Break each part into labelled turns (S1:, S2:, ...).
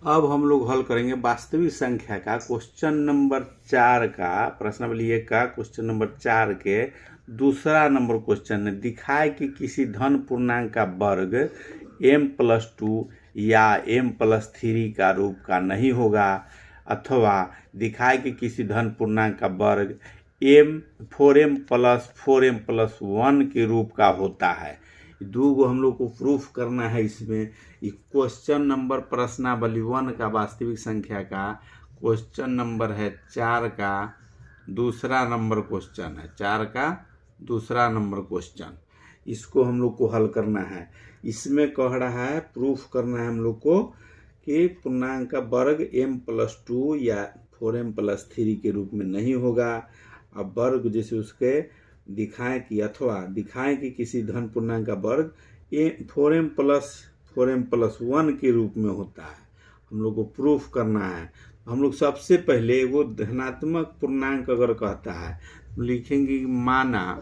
S1: अब हम लोग हल करेंगे वास्तविक संख्या का क्वेश्चन नंबर 4 का प्रश्नावली 1 का क्वेश्चन नंबर 4 के दूसरा नंबर क्वेश्चन है। दिखाए कि किसी धन पूर्णांक का वर्ग m+2 या m+3 का रूप का नहीं होगा, अथवा दिखाए कि किसी धन पूर्णांक का वर्ग 4m+4m+1 के रूप का होता है। दो गो हम लोग को प्रूफ करना है। इसमें क्वेश्चन नंबर प्रश्नावली 1 का वास्तविक संख्या का क्वेश्चन नंबर है 4 का दूसरा नंबर क्वेश्चन है। 4 का दूसरा नंबर क्वेश्चन, इसको हम लोग को हल करना है। इसमें कह रहा है प्रूफ करना है हम लोग को कि पूर्णांक का वर्ग m+2 या 4m+3 के रूप में नहीं होगा। अब वर्ग जैसे उसके दिखाएं कि अथवा दिखाएं कि किसी धन पूर्णांक का वर्ग 4m+4m+1 के रूप में होता है। हम लोग को प्रूफ करना है। हम लोग सबसे पहले वो धनात्मक पूर्णांक अगर कहता है तो लिखेंगे कि माना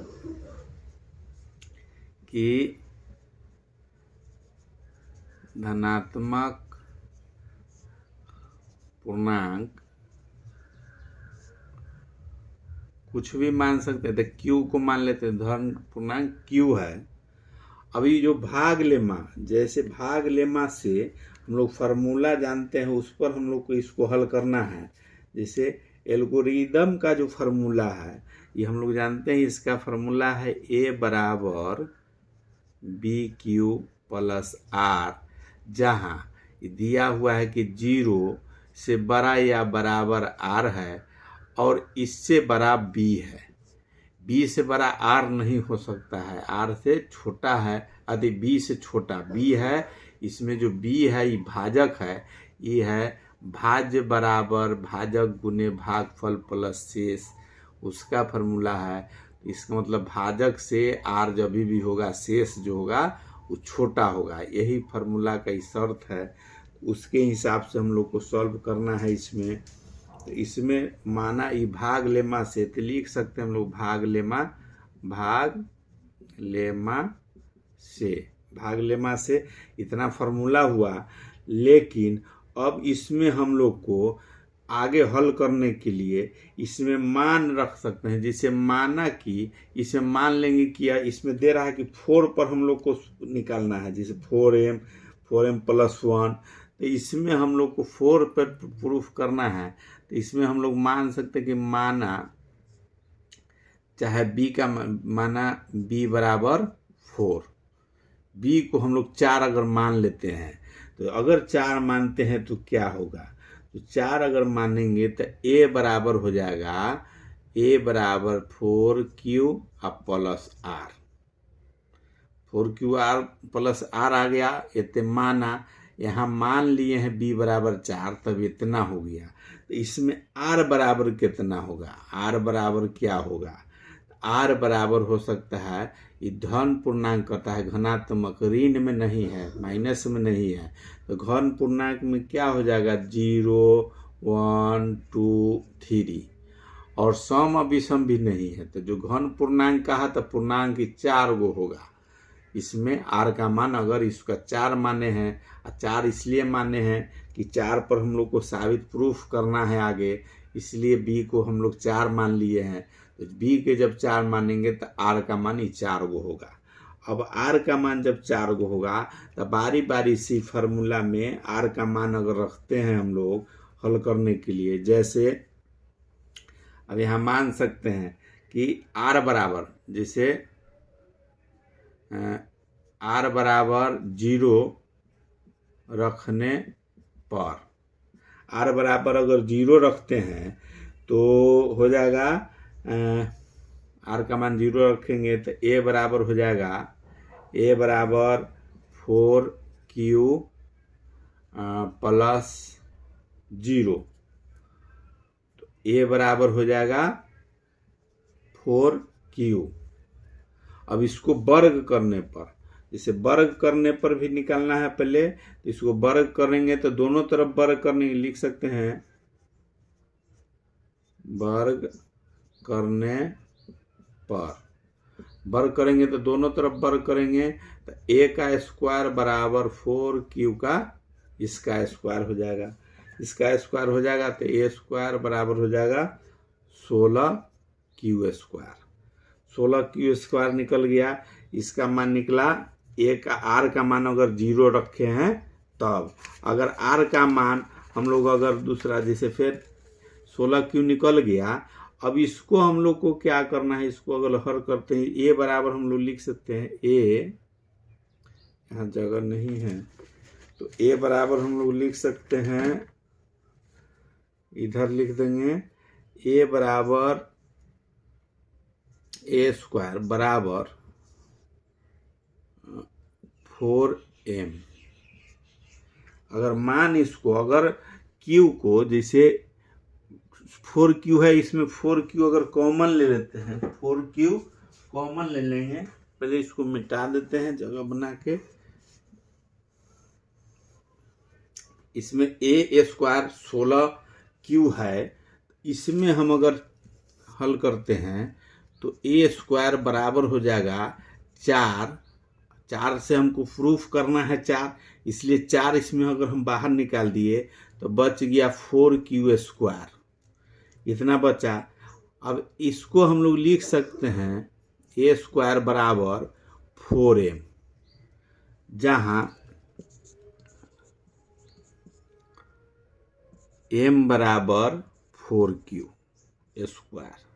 S1: कि धनात्मक पूर्णांक कुछ भी मान सकते हैं। तो क्यू को मान लेते हैं, धन पूर्णांक क्यू है। अभी जो भाग लेमा, जैसे भाग लेमा से हम लोग फार्मूला जानते हैं, उस पर हम लोग को इसको हल करना है। जैसे एल्गोरिदम का जो फार्मूला है ये हम लोग जानते हैं। इसका फार्मूला है a बराबर BQ+R, जहाँ दिया हुआ है कि 0 से बड़ा या बराबर R है और इससे बड़ा B है। B से बड़ा R नहीं हो सकता है, R से छोटा है। यदि B से छोटा B है, इसमें जो B है ये भाजक है। ये है भाज्य बराबर भाजक गुने भागफल प्लस शेष, उसका फार्मूला है। इसका मतलब भाजक से R जब भी होगा, शेष जो होगा वो छोटा होगा। यही फार्मूला का ही शर्त है। उसके हिसाब से हम लोग को सॉल्व करना है। तो इसमें माना ये भाग लेमा से तो लिख सकते हैं हम लोग भाग लेमा से इतना फार्मूला हुआ। लेकिन अब इसमें हम लोग को आगे हल करने के लिए इसमें मान रख सकते हैं। जैसे माना कि इसे मान लेंगे कि इसमें दे रहा है कि 4 पर हम लोग को निकालना है। जैसे 4m+1, तो इसमें हम लोग को 4 पर प्रूफ करना है। तो इसमें हम लोग मान सकते हैं कि माना चाहे b का माना b बराबर 4, b को हम लोग 4 अगर मान लेते हैं, तो अगर 4 मानते हैं तो क्या होगा। तो 4 अगर मानेंगे तो a बराबर हो जाएगा a बराबर 4q+r। 4q+r आ गया। इतने माना, यहाँ मान लिए हैं b बराबर 4, तब इतना हो गया। तो इसमें r बराबर कितना होगा, r बराबर क्या होगा। r बराबर हो सकता है, ये धन पूर्णांक कहता है घनात्मक, ऋण में नहीं है, माइनस में नहीं है। तो घन पूर्णांक में क्या हो जाएगा 0, 1, 2, 3 और सम विषम भी नहीं है। तो जो घन पूर्णांक कहा तो पूर्णांक 4 गो होगा। इसमें r का मान अगर इसका 4 माने हैं, 4 इसलिए माने हैं कि 4 पर हम लोग को साबित प्रूफ करना है आगे, इसलिए b को हम लोग 4 मान लिए हैं। तो b के जब 4 मानेंगे तो r का मान ही 4 गो होगा। अब r का मान जब 4 गो होगा तो बारी बारी से फार्मूला में r का मान अगर रखते हैं हम लोग हल करने के लिए, जैसे अब यहाँ मान सकते हैं कि r बराबर, जैसे r बराबर 0 रखने पर, r बराबर अगर 0 रखते हैं तो हो जाएगा, r का मान 0 रखेंगे तो a बराबर हो जाएगा a बराबर 4q+0। तो a बराबर हो जाएगा 4q। अब इसको वर्ग करने पर, जैसे वर्ग करने पर भी निकालना है पहले, तो इसको वर्ग करेंगे तो दोनों तरफ वर्ग करने लिख सकते हैं। वर्ग करने पर वर्ग करेंगे तो दोनों तरफ वर्ग करेंगे तो a का स्क्वायर बराबर 4q का इसका स्क्वायर हो जाएगा, इसका स्क्वायर हो जाएगा तो ए स्क्वायर बराबर हो जाएगा 16q स्क्वायर। 16q स्क्वायर निकल गया, इसका मान निकला ए का आर का मान अगर 0 रखे हैं तब, अगर आर का मान हम लोग अगर दूसरा जैसे फिर 16q निकल गया, अब इसको हम लोग को क्या करना है, इसको अगर हल करते हैं ए बराबर हम लोग लिख सकते हैं ए, यहाँ जगह नहीं है तो ए बराबर हम लोग लिख सकते हैं, इधर लिख देंगे ए बराबर ए स्क्वायर बराबर 4m। अगर मान इसको अगर q को जैसे 4q है, इसमें 4q अगर कॉमन ले लेते हैं, 4q कॉमन ले लेंगे, पहले इसको मिटा देते हैं जगह बना के, इसमें ए स्क्वायर 16q है, इसमें हम अगर हल करते हैं तो ए स्क्वायर बराबर हो जाएगा 4 से हमको प्रूफ करना है 4, इसलिए 4 इसमें अगर हम बाहर निकाल दिए तो बच गया 4q स्क्वायर, इतना बचा। अब इसको हम लोग लिख सकते हैं ए स्क्वायर बराबर 4m, जहाँ m बराबर 4q स्क्वायर।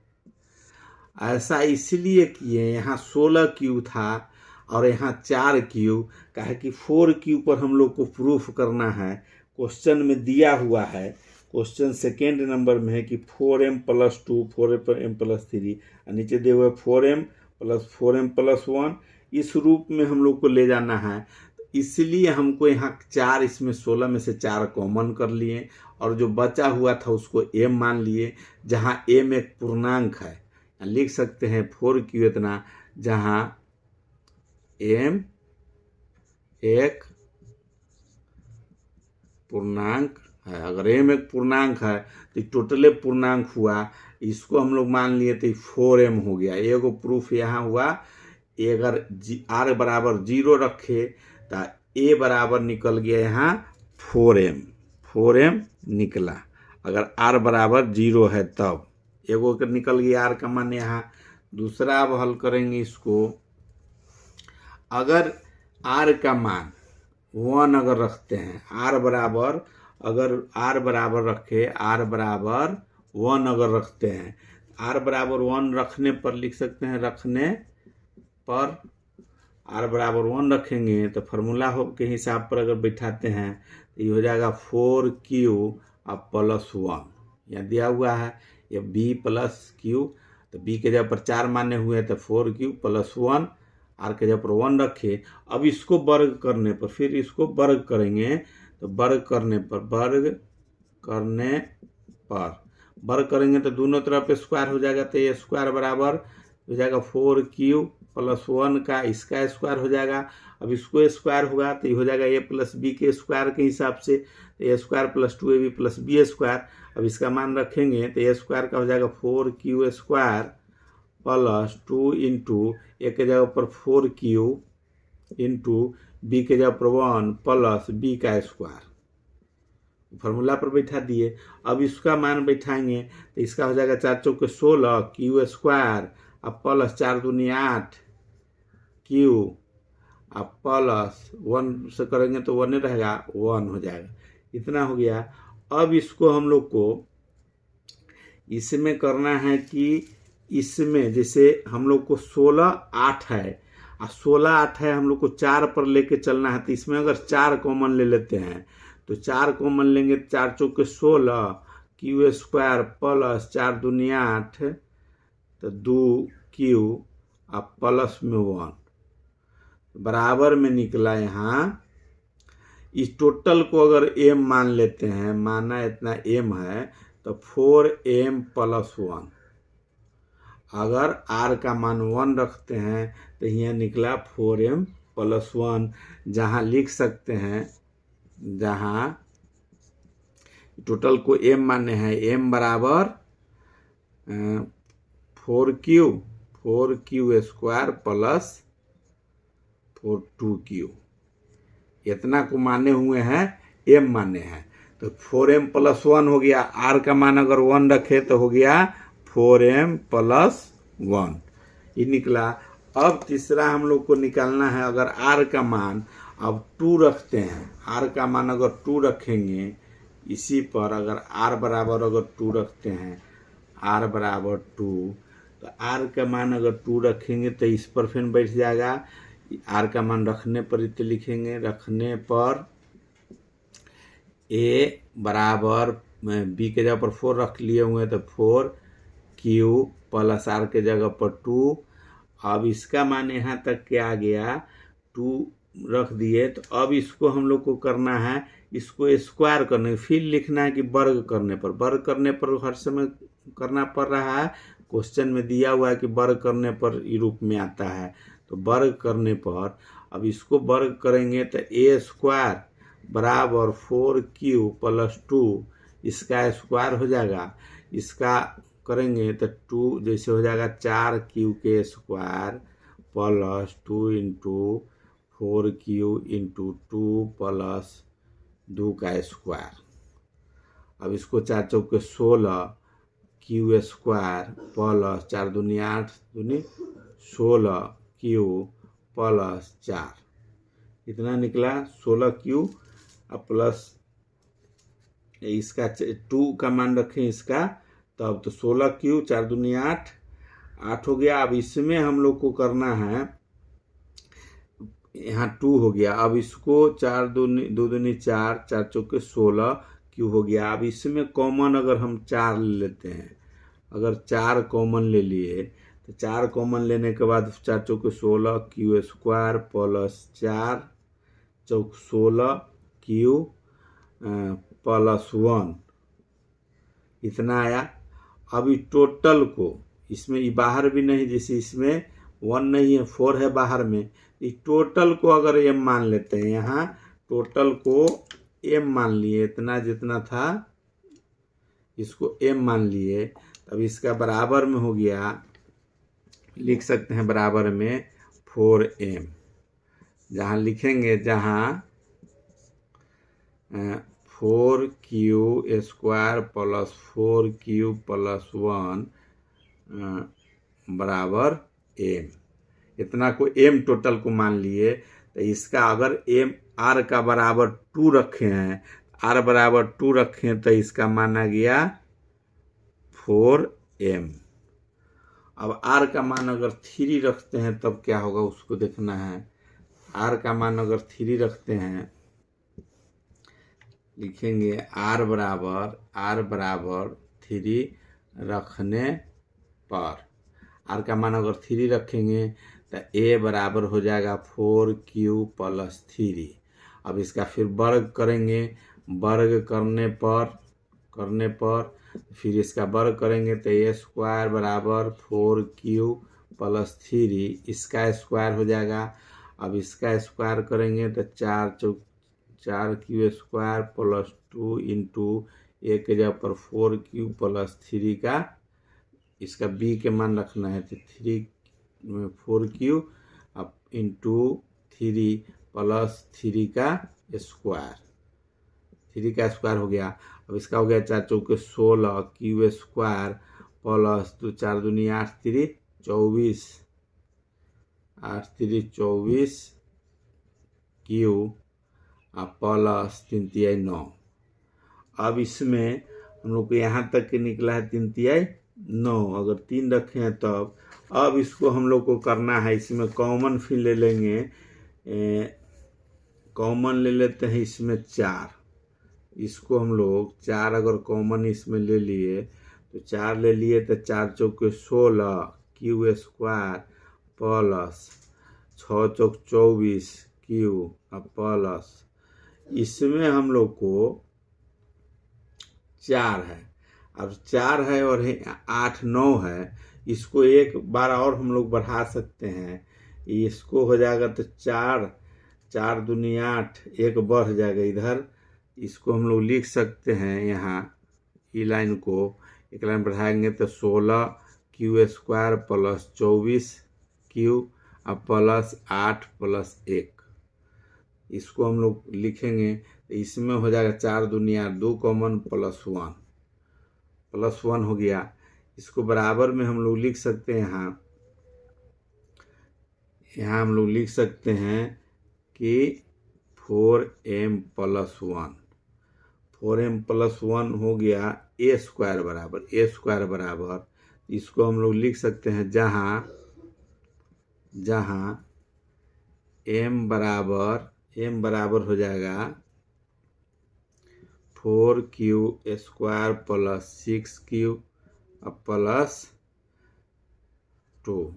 S1: ऐसा इसलिए किए, यहाँ 16q था और यहाँ 4q, कहा कि 4q पर हम लोग को प्रूफ करना है, क्वेश्चन में दिया हुआ है, क्वेश्चन सेकेंड नंबर में है कि 4m + 2 4m + 3 और नीचे दिए हुए 4m + 4m + 1, इस रूप में हम लोग को ले जाना है। तो इसलिए हमको यहाँ 4, इसमें 16 में से 4 कॉमन कर लिए और जो बचा हुआ था उसको m मान लिए, जहाँ m एक पूर्णांक है, लिख सकते हैं 4q इतना, जहाँ m एक पूर्णांक है। अगर m एक पूर्णांक है तो टोटल पूर्णांक हुआ, इसको हम लोग मान लिए तो 4m हो गया। एगो प्रूफ यहाँ हुआ, अगर r बराबर 0 रखे तो a बराबर निकल गया यहाँ 4m निकला, अगर r बराबर 0 है तब एगो के निकल गया r का मान यहाँ। दूसरा अब हल करेंगे इसको, अगर r का मान 1 अगर रखते हैं, r बराबर अगर r बराबर रखे, r बराबर 1 अगर रखते हैं, r बराबर 1 रखने पर लिख सकते हैं, रखने पर r बराबर 1 रखेंगे तो फार्मूला के हिसाब पर अगर बैठाते हैं तो ये हो जाएगा 4q अब +1, यहाँ दिया हुआ है ये b + q, तो b के जगह पर 4 माने हुए हैं तो 4q + 1, r के जगह पर 1 रखे। अब इसको वर्ग करने पर, फिर इसको वर्ग करेंगे तो वर्ग करेंगे तो दोनों तरफ स्क्वायर हो जाएगा, तो ये स्क्वायर बराबर हो जाएगा 4q + 1 का इसका स्क्वायर हो जाएगा। अब इसको स्क्वायर होगा तो ये हो जाएगा a + b के स्क्वायर के हिसाब से, तो a square + 2ab + b square. अब इसका मान रखेंगे तो a स्क्वायर का हो जाएगा 4q स्क्वायर + 2 इंटू a के जगह पर 4q इंटू b के जगह पर 1 प्लस b का स्क्वायर, फार्मूला पर बैठा दिए। अब इसका मान बैठाएंगे तो इसका हो जाएगा 4 चौके 16 q स्क्वायर अब प्लस 4 दूनी 8 q अब प्लस 1 से करेंगे तो 1 रहेगा, 1 हो जाएगा, इतना हो गया। अब इसको हम लोग को इसमें करना है कि इसमें जैसे हम लोग को 16 8 है और 16 8 है, हम लोग को 4 पर लेके चलना है, तो इसमें अगर 4 कॉमन ले लेते हैं तो 4 कॉमन लेंगे, 4 चौके 16 q स्क्वायर प्लस 4 दूनी 8 तो 2q अब प्लस में 1 बराबर में निकला। यहाँ इस टोटल को अगर m मान लेते हैं, माना इतना m है तो 4m + 1, अगर r का मान 1 रखते हैं तो यहाँ निकला 4m + 1, जहाँ लिख सकते हैं, जहाँ टोटल को m माने हैं, m बराबर 4q स्क्वायर + 2q, इतना को माने हुए हैं m माने हैं, तो 4m + 1 हो गया। r का मान अगर 1 रखे तो हो गया 4m + 1, ये निकला। अब तीसरा हम लोग को निकालना है, अगर r का मान अब 2 रखते हैं, r का मान अगर 2 रखेंगे इसी पर, अगर r बराबर अगर 2 रखते हैं, r बराबर 2, तो r का मान अगर 2 रखेंगे तो इस पर फिर बैठ जाएगा। r का मान रखने पर इतने लिखेंगे, रखने पर a बराबर b के जगह पर 4 रख लिए हुए तो 4q + r के जगह पर 2। अब इसका मान यहाँ तक क्या आ गया, 2 रख दिए। तो अब इसको हम लोग को करना है, इसको स्क्वायर करने, फिर लिखना है कि वर्ग करने पर हर समय करना पड़ रहा है। क्वेश्चन में दिया हुआ है कि वर्ग करने पर ई रूप में आता है, तो वर्ग करने पर अब इसको वर्ग करेंगे तो a² बराबर 4q + 2, इसका स्क्वायर हो जाएगा। इसका करेंगे तो 2 जैसे हो जाएगा 4q² + 2 × 4q × 2 + 2 का स्क्वायर। अब इसको 4 चौके 16 q² + 4 दूनी 8 दूनी 16 q + 4, इतना निकला 16q प्लस इसका 2 का मान रखें इसका, तब तो 16q 4 दूनी 8 हो गया। अब इसमें हम लोग को करना है, यहाँ 2 हो गया। अब इसको 4 दूनी 2 दूनी 4, 4 चौके 16 q हो गया। अब इसमें कॉमन अगर हम 4 ले लेते हैं, अगर 4 कॉमन ले लिए तो 4 कॉमन लेने के बाद 4 चौके 16 q² + 4 चौक 16 q + 1, इतना आया। अब इस टोटल को, इसमें ये बाहर भी नहीं, जैसे इसमें 1 नहीं है 4 है बाहर में, इस टोटल को अगर m मान लेते हैं, यहाँ टोटल को m मान लिए, इतना जितना था इसको m मान लिए, तब इसका बराबर में हो गया, लिख सकते हैं बराबर में 4m। जहाँ लिखेंगे, जहाँ 4q² + 4q + 1 बराबर m, इतना को m टोटल को मान लिए। तो इसका अगर m r का बराबर 2 रखे हैं, r बराबर 2 रखें तो इसका मान आ गया 4m। अब r का मान अगर 3 रखते हैं तब क्या होगा उसको देखना है। r का मान अगर 3 रखते हैं, लिखेंगे r बराबर 3 रखने पर, r का मान अगर 3 रखेंगे तो a बराबर हो जाएगा 4q + 3। अब इसका फिर वर्ग करेंगे, वर्ग करने पर फिर इसका वर्ग करेंगे तो a² बराबर 4q + 3, इसका स्क्वायर हो जाएगा। अब इसका स्क्वायर करेंगे तो 4q² + 2 × a के जगह पर 4q + 3 का, इसका b के मान रखना है तो 4q × 3 + 3 का स्क्वायर, 3 का स्क्वायर हो गया। अब इसका हो गया 4 चौके 16 q² + 4 दूनी 8 3 24, 8 3 24 q + 3 तिहाई 9। अब इसमें हम लोग को यहाँ तक के निकला है 3 तिहाई 9, अगर 3 रखे हैं तब। अब इसको हम लोग को करना है, इसमें कॉमन फिर ले लेंगे, कॉमन ले लेते हैं इसमें 4, इसको हम लोग 4 अगर कॉमन इसमें ले लिए तो 4 ले लिए तो 4 चौके 16 q² + 6 चौक 24 q + इसमें हम लोग को 4 है, अब 4 है और 8 9 है, इसको एक बार और हम लोग बढ़ा सकते हैं, इसको हो जाएगा तो 4 दूनी 8, एक बढ़ जाएगा इधर, इसको हम लोग लिख सकते हैं। यहाँ ई लाइन को एक लाइन बढ़ाएंगे तो 16 q² + 24 q + 8 + 1, इसको हम लोग लिखेंगे तो इसमें हो जाएगा 4 दूनी 8, 2 कॉमन प्लस वन हो गया। इसको बराबर में हम लोग लिख सकते हैं यहाँ हम लोग लिख सकते हैं कि 4m प्लस 1, 4m प्लस 1 हो गया a स्क्वायर बराबर इसको हम लोग लिख सकते हैं जहाँ m बराबर हो जाएगा 4q square plus 6q plus 2।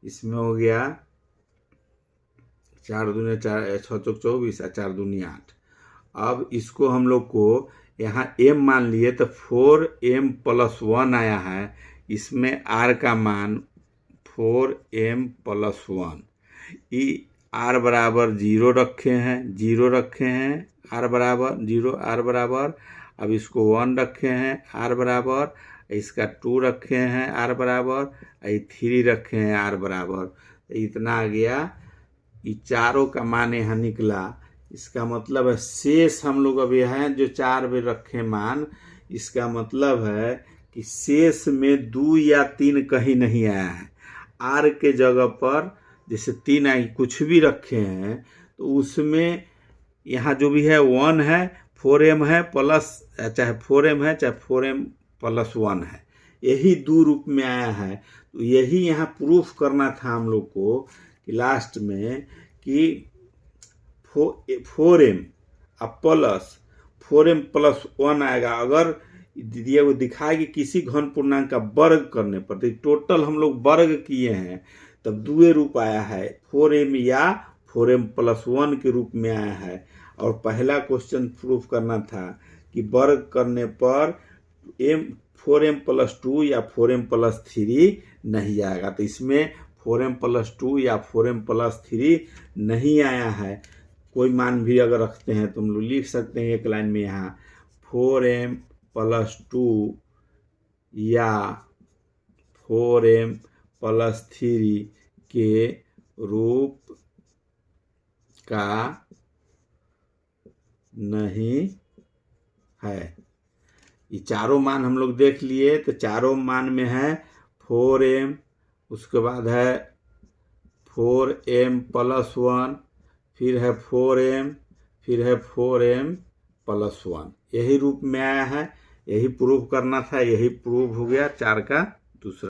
S1: इसमें हो गया 4 दूनी 4, 6 चौक 24 और 4 दूनी 8। अब इसको हम लोग को यहाँ m मान लिए तो 4m प्लस 1 आया है। इसमें r का मान 4m प्लस 1, r बराबर 0 रखे हैं r बराबर 0 r बराबर। अब इसको 1 रखे हैं r बराबर, इसका 2 रखे हैं r बराबर, 3 रखे हैं r बराबर। इतना आ गया। ये चारों का मान यहाँ निकला। इसका मतलब है शेष हम लोग अभी हैं जो 4 में रखे मान, इसका मतलब है कि शेष में 2 या 3 कहीं नहीं आया है। r के जगह पर जैसे 3 आई कुछ भी रखे हैं तो उसमें यहाँ जो भी है 1 है, 4m है प्लस, चाहे 4m है चाहे 4m प्लस 1 है, यही 2 रूप में आया है। तो यही यहाँ प्रूफ करना था हम लोग को कि लास्ट में कि 4m प्लस 1 आएगा। अगर दिया वो दिखाए कि किसी घन पूर्णांक का वर्ग करने पर, तो टोटल हम लोग वर्ग किए हैं तब 2 रूप आया है, 4m या 4m प्लस 1 के रूप में आया है। और पहला क्वेश्चन प्रूफ करना था कि वर्ग करने पर 4m प्लस 2 या 4m प्लस 3 नहीं आएगा। तो इसमें 4m प्लस 2 या 4m प्लस 3 नहीं आया है। कोई मान भी अगर रखते हैं तो हम लोग लिख सकते हैं एक लाइन में यहाँ 4m प्लस 2 या 4m प्लस 3 के रूप का नहीं है। ये चारों मान हम लोग देख लिए तो चारों मान में है 4m, उसके बाद है 4m प्लस 1, फिर है 4m, फिर है 4m प्लस 1, यही रूप में आया है। यही प्रूफ करना था, यही प्रूफ हो गया 4 का दूसरा।